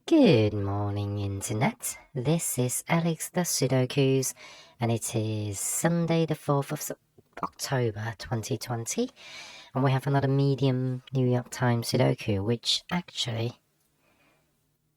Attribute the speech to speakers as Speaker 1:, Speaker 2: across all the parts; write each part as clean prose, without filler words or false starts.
Speaker 1: Good morning, Internet. This is Alex the Sudokus, and it is Sunday, the 4th of October 2020, and we have another medium New York Times Sudoku, which actually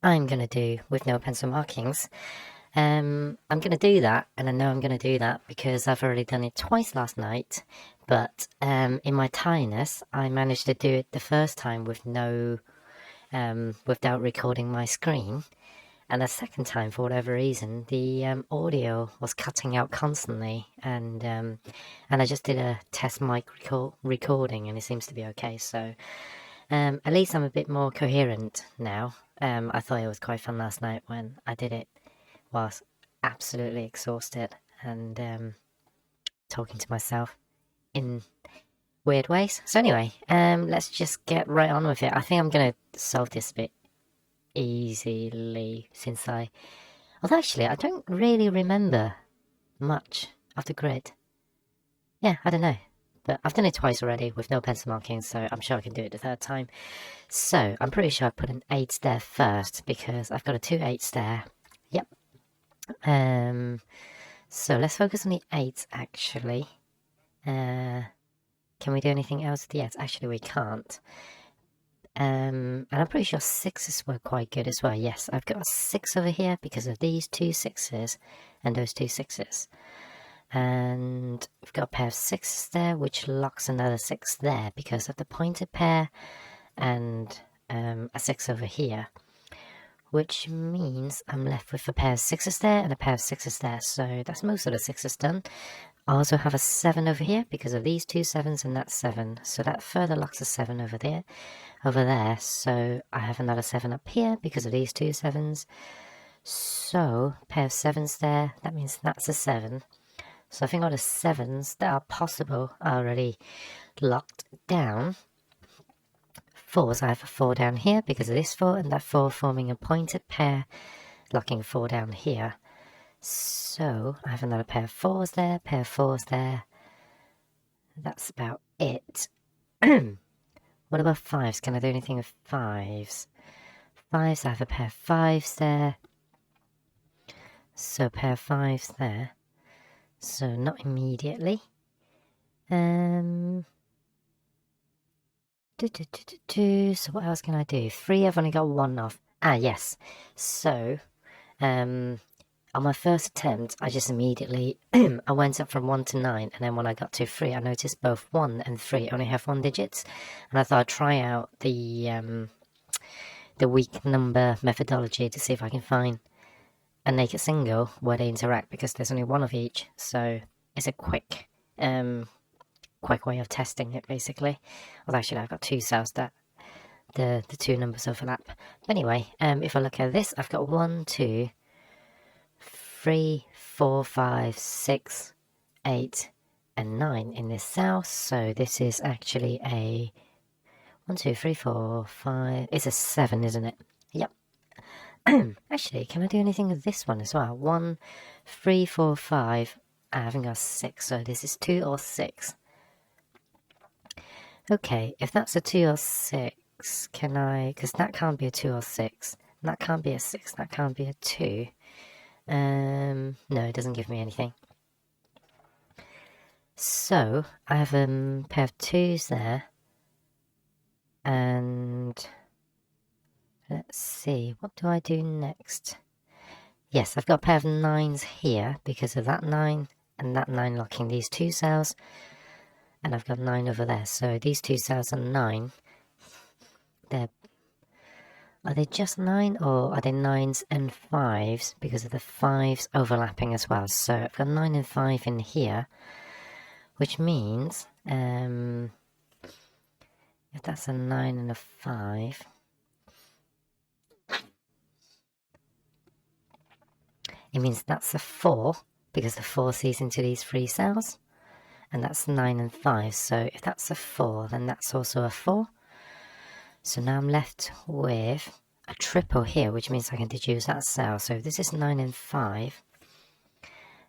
Speaker 1: I'm going to do with no pencil markings. I'm going to do that, and I know I'm going to do that because I've already done it twice last night, but in my tiredness, I managed to do it the first time with without recording my screen. And the second time, for whatever reason, the audio was cutting out constantly, and I just did a test mic recording, and it seems to be okay. So at least I'm a bit more coherent now. I thought it was quite fun last night when I did it whilst absolutely exhausted and talking to myself in weird ways. So anyway, let's just get right on with it. I think I'm gonna solve this a bit easily since although actually I don't really remember much of the grid. Yeah, I don't know, but I've done it twice already with no pencil markings, so I'm sure I can do it the third time. So I'm pretty sure I put an 8 there first because I've got a 2 8s there. Yep. So let's focus on the 8 actually. Can we do anything else with the 8? Actually, we can't. And I'm pretty sure 6s were quite good as well. Yes, I've got a 6 over here because of these 2 6s and those 2 6s. And we've got a pair of 6s there, which locks another 6 there because of the pointed pair, and a 6 over here, which means I'm left with a pair of 6s there and a pair of 6s there. So that's most of the 6s done. I also have a 7 over here because of these 2 7s and that 7. So that further locks a 7 over there. So I have another 7 up here because of these 2 7s. So pair of 7s there. That means that's a 7. So I think all the 7s that are possible are already locked down. 4s, I have a 4 down here because of this 4 and that 4 forming a pointed pair, locking 4 down here. So I have another pair of 4s there, pair of 4s there. That's about it. What about 5s? Can I do anything with 5s? 5s, I have a pair of 5s there. So a pair of 5s there. So not immediately. So what else can I do? 3, I've only got 1 off. Ah, yes. So, on my first attempt, I just immediately, I went up from 1 to 9, and then when I got to 3, I noticed both 1 and 3 only have 1 digits, and I thought I'd try out the weak number methodology to see if I can find a naked single where they interact, because there's only 1 of each, so it's a quick way of testing it, basically. Well, actually, I've got 2 cells that the 2 numbers overlap. But anyway, if I look at this, I've got 1, 2, 3, 4, 5, 6, 8, and 9 in this cell. So this is actually a 1, 2, 3, 4, 5. It's a 7, isn't it? Yep. Actually, can I do anything with this one as well? 1, 3, 4, 5. I haven't got 6, so this is 2 or 6. Okay, if that's a 2 or 6, can I... Because that can't be a 2 or 6. That can't be a 6. That can't be a 2. No, it doesn't give me anything. So, I have a pair of 2s there. And... let's see, what do I do next? Yes, I've got a pair of 9s here because of that 9 and that 9 locking these 2 cells. And I've got 9 over there. So these 2 cells are 9. Are they just 9 or are they 9s and 5s because of the 5s overlapping as well? So I've got 9 and 5 in here, which means if that's a 9 and a 5, it means that's a 4 because the 4 sees into these 3 cells, and that's 9 and 5. So if that's a 4, then that's also a 4. So now I'm left with a triple here, which means I can deduce that cell. So if this is 9 and 5,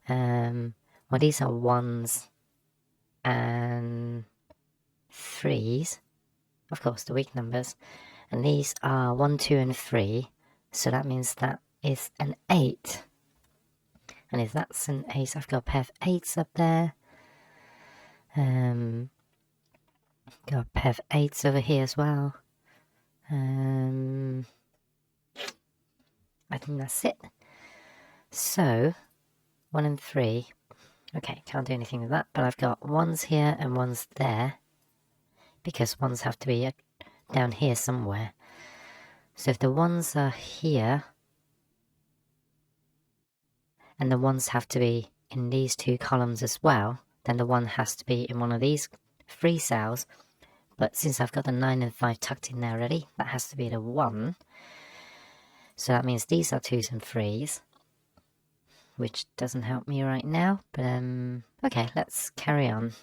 Speaker 1: well, these are 1s and 3s, of course, the weak numbers, and these are 1, 2, and 3. So that means that is an 8. And if that's an 8, I've got a pair of 8s up there. Got a pair of 8s over here as well. I think that's it. So 1 and 3. Okay, can't do anything with that, but I've got 1s here and 1s there, because 1s have to be down here somewhere. So if the 1s are here, and the 1s have to be in these 2 columns as well, then the 1 has to be in one of these 3 cells. But since I've got the 9 and 5 tucked in there already, that has to be the 1. So that means these are 2s and 3s, which doesn't help me right now. But okay, let's carry on.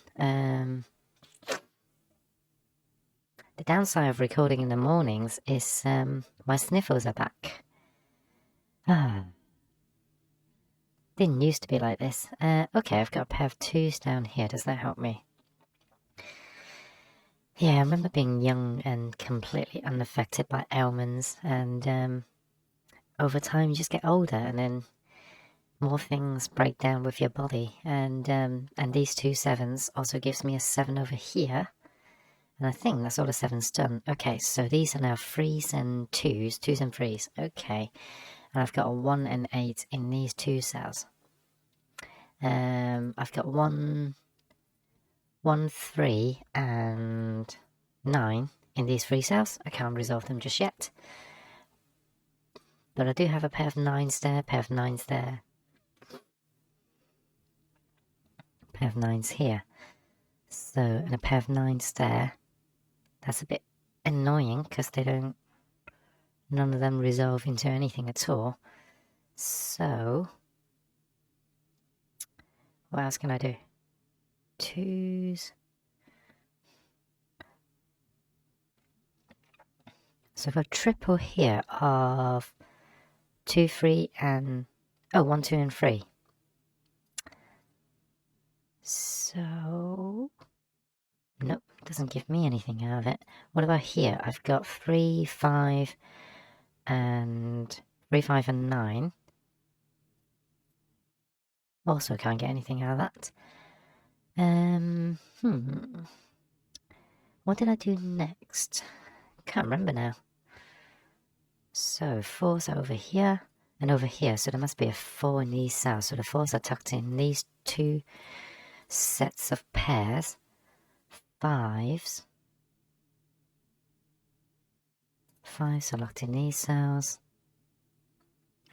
Speaker 1: The downside of recording in the mornings is my sniffles are back. Didn't used to be like this. Okay, I've got a pair of 2s down here. Does that help me? Yeah, I remember being young and completely unaffected by ailments, and over time you just get older, and then more things break down with your body. And these 2 7s also gives me a 7 over here, and I think that's all the 7's done. Okay, so these are now 3s and 2s, 2s and 3s. Okay, and I've got a 1 and 8 in these 2 cells. I've got 1, 3, and 9 in these 3 cells. I can't resolve them just yet. But I do have a pair of 9s there, pair of 9s there, pair of 9s here. So, and a pair of 9s there. That's a bit annoying because none of them resolve into anything at all. So, what else can I do? 2s. So I've got a triple here of 2, 3, and 1, 2, and 3. So, nope, doesn't give me anything out of it. What about here? I've got 3, 5, and 3, 5, and 9. Also can't get anything out of that. What did I do next? Can't remember now. So 4s are over here and over here, so there must be a 4 in these cells. So the 4s are tucked in these 2 sets of pairs. 5s. 5s are locked in these cells.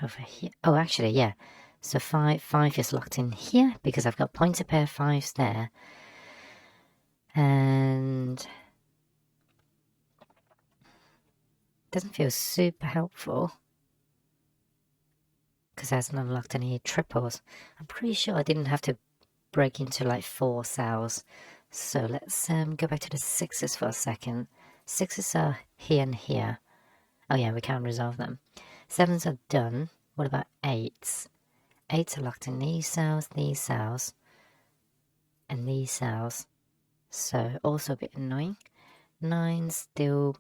Speaker 1: Over here. Oh, actually, yeah. So 5 is locked in here because I've got pointer pair 5s there. And doesn't feel super helpful because it hasn't unlocked any triples. I'm pretty sure I didn't have to break into like 4 cells. So let's go back to the 6s for a second. 6s are here and here. Oh yeah, we can't resolve them. 7s are done. What about 8s? 8s are locked in these cells, and these cells. So also a bit annoying. 9s still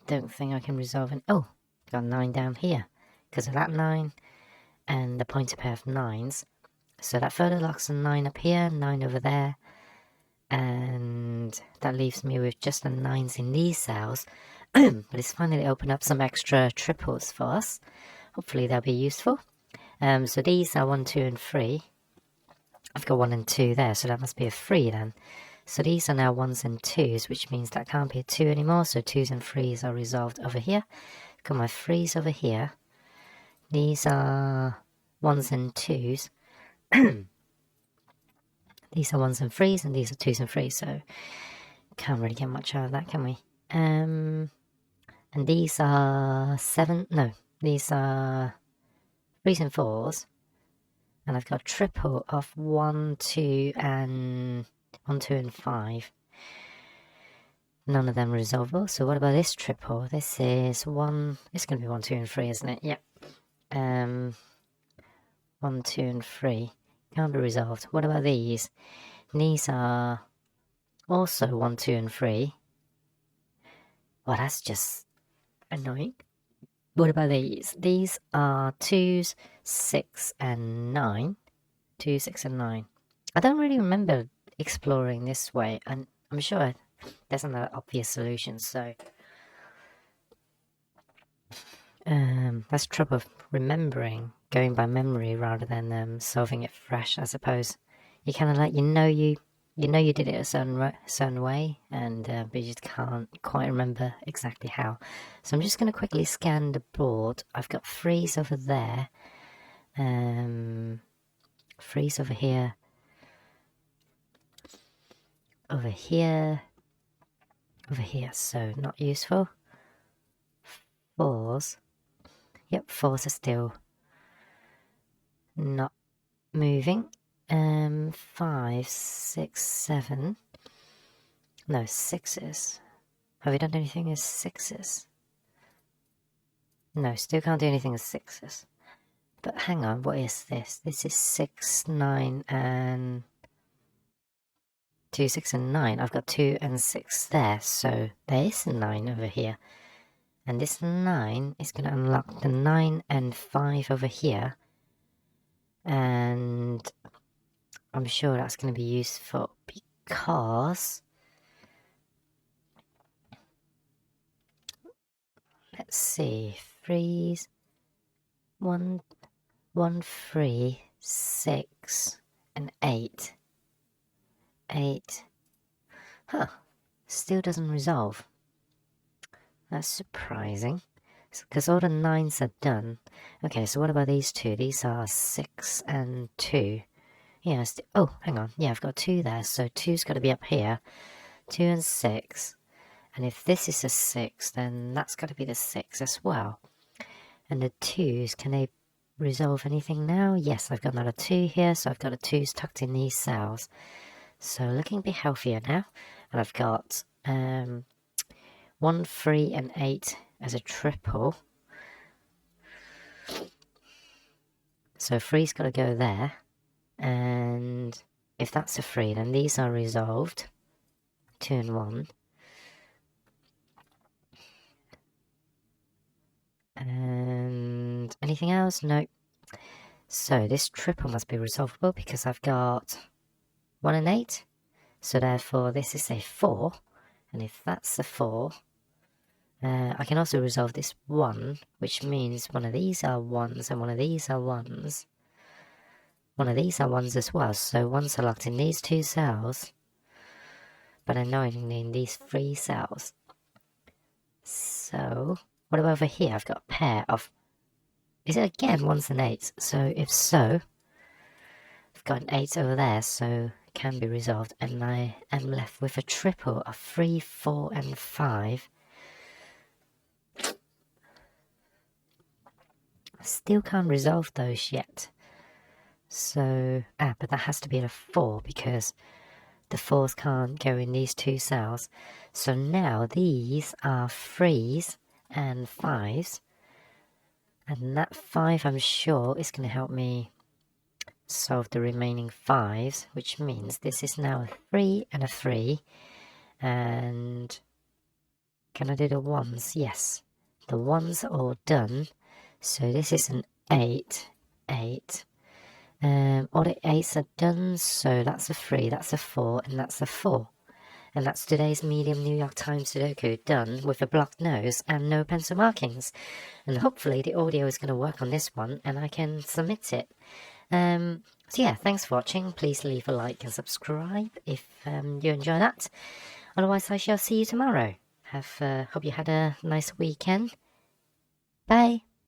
Speaker 1: don't think I can resolve it. Oh, got 9 down here because of that 9 and the pointer pair of 9s. So that further locks a 9 up here, 9 over there, and that leaves me with just the 9s in these cells. But it's finally opened up some extra triples for us. Hopefully they'll be useful. So these are 1, 2, and 3. I've got 1 and 2 there, so that must be a 3 then. So these are now 1s and 2s, which means that can't be a 2 anymore. So 2s and 3s are resolved over here. Got my 3s over here. These are 1s and 2s. These are 1s and 3s, and these are 2s and 3s. So can't really get much out of that, can we? And these are 7. No, these are 3s and 4s. And I've got a triple of 1, 2, and 1, 2, and 5. None of them resolvable. So what about this triple? This is 1. It's going to be 1, 2, and 3, isn't it? Yep. 1, 2, and 3. Can't be resolved. What about these? These are also 1, 2, and 3. Well, that's just annoying. What about these? These are 2s, 6 and 9. 2, 6 and 9. I don't really remember exploring this way, and I'm sure there's another obvious solution, so that's the trouble of remembering, going by memory rather than solving it fresh, I suppose. You kind of like, you know you did it a certain way, and but you just can't quite remember exactly how. So I'm just going to quickly scan the board. I've got freeze over there, freeze over here, over here, over here. So not useful. Fours. Yep, fours are still not moving. 5, 6, 7. No, 6s. Have we done anything as 6s? No, still can't do anything as 6s. But hang on, what is this? This is 6, 9, and 2, 6, and 9. I've got 2 and 6 there, so there is a 9 over here. And this 9 is going to unlock the 9 and 5 over here. And I'm sure that's going to be useful because... Let's see, freeze. 1, 3, 6, and 8. 8. Huh. Still doesn't resolve. That's surprising. Because all the 9s are done. Okay, so what about these two? These are 6 and 2. Yeah, oh, hang on. Yeah, I've got 2 there. So 2's got to be up here. 2 and 6. And if this is a 6, then that's got to be the 6 as well. And the 2s, can they resolve anything now? Yes, I've got another 2 here. So I've got a 2's tucked in these cells. So looking a bit healthier now. And I've got 1, 3, and 8 as a triple. So 3's got to go there. And if that's a 3, then these are resolved. 2 and 1. And anything else? No. So this triple must be resolvable because I've got 1 and 8. So therefore this is a 4. And if that's a 4, I can also resolve this 1, which means one of these are 1s and one of these are 1s. One of these are 1s as well, so 1s are locked in these 2 cells, but annoyingly in these 3 cells. So, what about over here? I've got a pair of... Is it again 1s and 8s? So, if so, I've got an 8 over there, so it can be resolved, and I am left with a triple of 3, 4, and 5. Still can't resolve those yet. So, but that has to be a 4 because the 4s can't go in these 2 cells. So now these are 3s and 5s. And that 5, I'm sure, is going to help me solve the remaining 5s, which means this is now a 3 and a 3. And can I do the 1s? Yes. The 1s are all done. So this is an 8, 8. All the 8s are done, so that's a 3, that's a 4, and that's a 4. And that's today's medium New York Times Sudoku done with a blocked nose and no pencil markings. And hopefully the audio is going to work on this one and I can submit it. So yeah, thanks for watching. Please leave a like and subscribe if you enjoy that. Otherwise, I shall see you tomorrow. Hope you had a nice weekend. Bye.